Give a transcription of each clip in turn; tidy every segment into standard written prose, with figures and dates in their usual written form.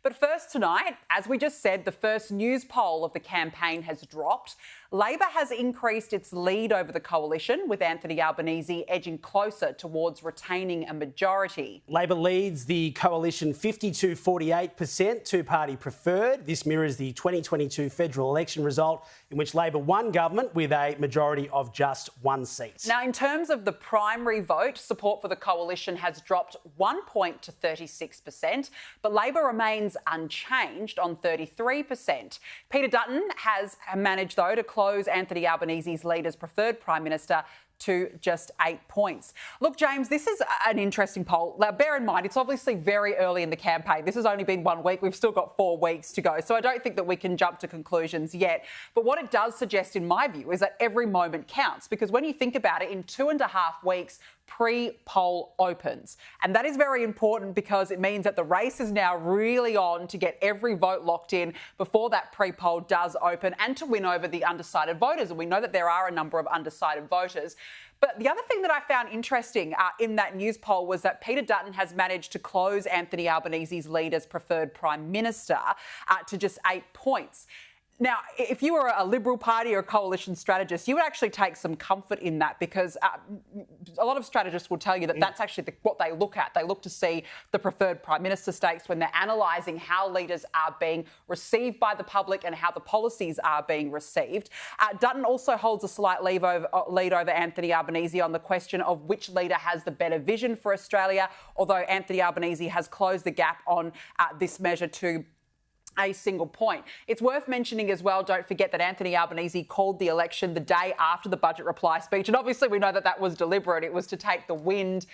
But first tonight, as we just said, the first Newspoll of the campaign has dropped. Labor has increased its lead over the coalition, with Anthony Albanese edging closer towards retaining a majority. Labor leads the coalition 52-48%, two-party preferred. This mirrors the 2022 federal election result, in which Labor won government with a majority of just one seat. Now, in terms of the primary vote, support for the coalition has dropped 1 point to 36%, but Labor remains unchanged on 33%. Peter Dutton has managed, though, to close Anthony Albanese's lead as preferred Prime Minister to just 8 points. Look, James, this is an interesting poll. Now, bear in mind, it's obviously very early in the campaign. This has only been 1 week. We've still got 4 weeks to go. So I don't think that we can jump to conclusions yet. But what it does suggest, in my view, is that every moment counts. Because when you think about it, in 2.5 weeks, pre-poll opens. And that is very important because it means that the race is now really on to get every vote locked in before that pre-poll does open and to win over the undecided voters. And we know that there are a number of undecided voters. But the other thing that I found interesting in that Newspoll was that Peter Dutton has managed to close Anthony Albanese's lead as preferred Prime Minister to just 8 points. Now, if you were a Liberal Party or a coalition strategist, you would actually take some comfort in that because a lot of strategists will tell you that that's actually what they look at. They look to see the preferred Prime Minister stakes when they're analysing how leaders are being received by the public and how the policies are being received. Dutton also holds a slight lead over Anthony Albanese on the question of which leader has the better vision for Australia, although Anthony Albanese has closed the gap on this measure to a single point. It's worth mentioning as well, don't forget that Anthony Albanese called the election the day after the budget reply speech. And obviously we know that that was deliberate. It was to take the wind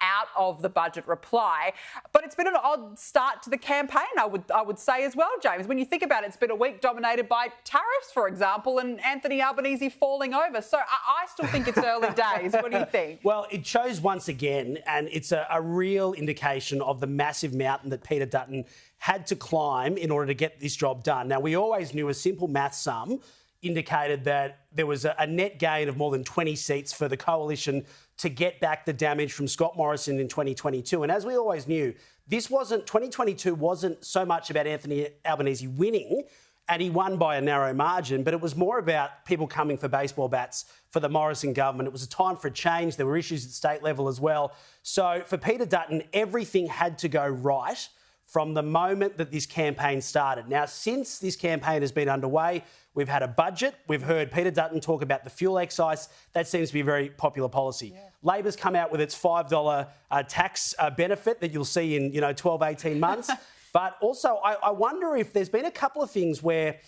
out of the budget reply. But it's been an odd start to the campaign, I would say as well, James. When you think about it, it's been a week dominated by tariffs, for example, and Anthony Albanese falling over. So I still think it's early days. What do you think? Well, it shows once again, and it's a real indication of the massive mountain that Peter Dutton had to climb in order to get this job done. Now, we always knew a simple math sum indicated that there was a net gain of more than 20 seats for the coalition to get back the damage from Scott Morrison in 2022. And as we always knew, 2022 wasn't so much about Anthony Albanese winning, and he won by a narrow margin, but it was more about people coming for baseball bats for the Morrison government. It was a time for a change. There were issues at state level as well. So for Peter Dutton, everything had to go right from the moment that this campaign started. Now, since this campaign has been underway, we've had a budget. We've heard Peter Dutton talk about the fuel excise. That seems to be a very popular policy. Yeah. Labor's come out with its $5 tax benefit that you'll see in 12, 18 months. But also, I wonder if there's been a couple of things where,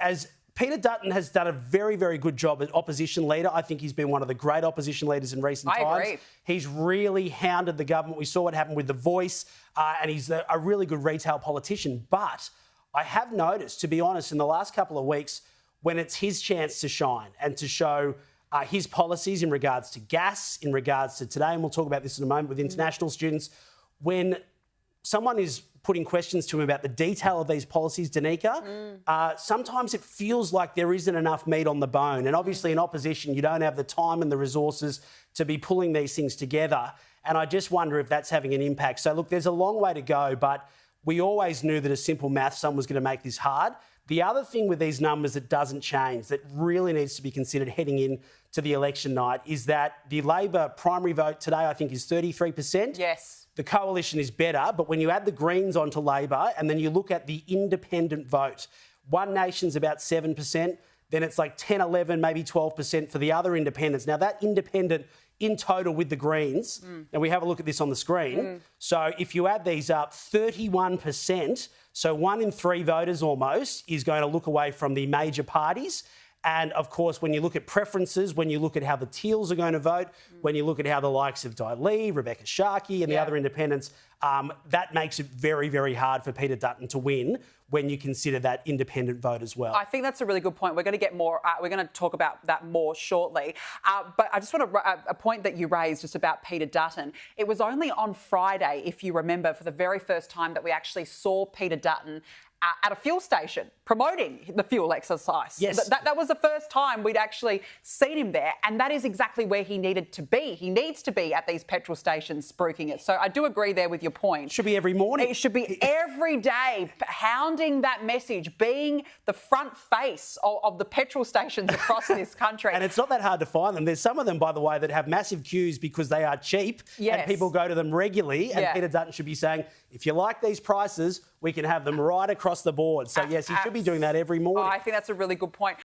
as Peter Dutton has done a very, very good job as opposition leader. I think he's been one of the great opposition leaders in recent times. I agree. He's really hounded the government. We saw what happened with The Voice, and he's a really good retail politician. But I have noticed, to be honest, in the last couple of weeks, when it's his chance to shine and to show his policies in regards to gas, in regards to today, and we'll talk about this in a moment with international students, when someone is putting questions to him about the detail of these policies, Danica, sometimes it feels like there isn't enough meat on the bone. And obviously in opposition, you don't have the time and the resources to be pulling these things together. And I just wonder if that's having an impact. So, look, there's a long way to go, but we always knew that a simple math sum was going to make this hard. The other thing with these numbers that doesn't change, that really needs to be considered heading in to the election night, is that the Labor primary vote today, I think, is 33%. Yes. The coalition is better, but when you add the Greens onto Labor and then you look at the independent vote, One Nation's about 7%, then it's like 10, 11, maybe 12% for the other independents. Now, that independent in total with the Greens, and we have a look at this on the screen, so if you add these up, 31%, so 1 in 3 voters almost is going to look away from the major parties. And, of course, when you look at preferences, when you look at how the Teals are going to vote, when you look at how the likes of Di Lee, Rebecca Sharkey and the other independents, that makes it very, very hard for Peter Dutton to win when you consider that independent vote as well. I think that's a really good point. We're going to get more, we're going to talk about that more shortly. But I just want to, a point that you raised just about Peter Dutton. It was only on Friday, if you remember, for the very first time that we actually saw Peter Dutton at a fuel station promoting the fuel exercise. Yes. That was the first time we'd actually seen him there, and that is exactly where he needed to be. He needs to be at these petrol stations spruiking it. So I do agree there with your point. Should be every morning. It should be every day, hounding that message, being the front face of the petrol stations across this country. And it's not that hard to find them. There's some of them, by the way, that have massive queues because they are cheap and people go to them regularly. And Peter Dutton should be saying, if you like these prices, we can have them right across the board. So, yes, he should be doing that every morning. I think that's a really good point.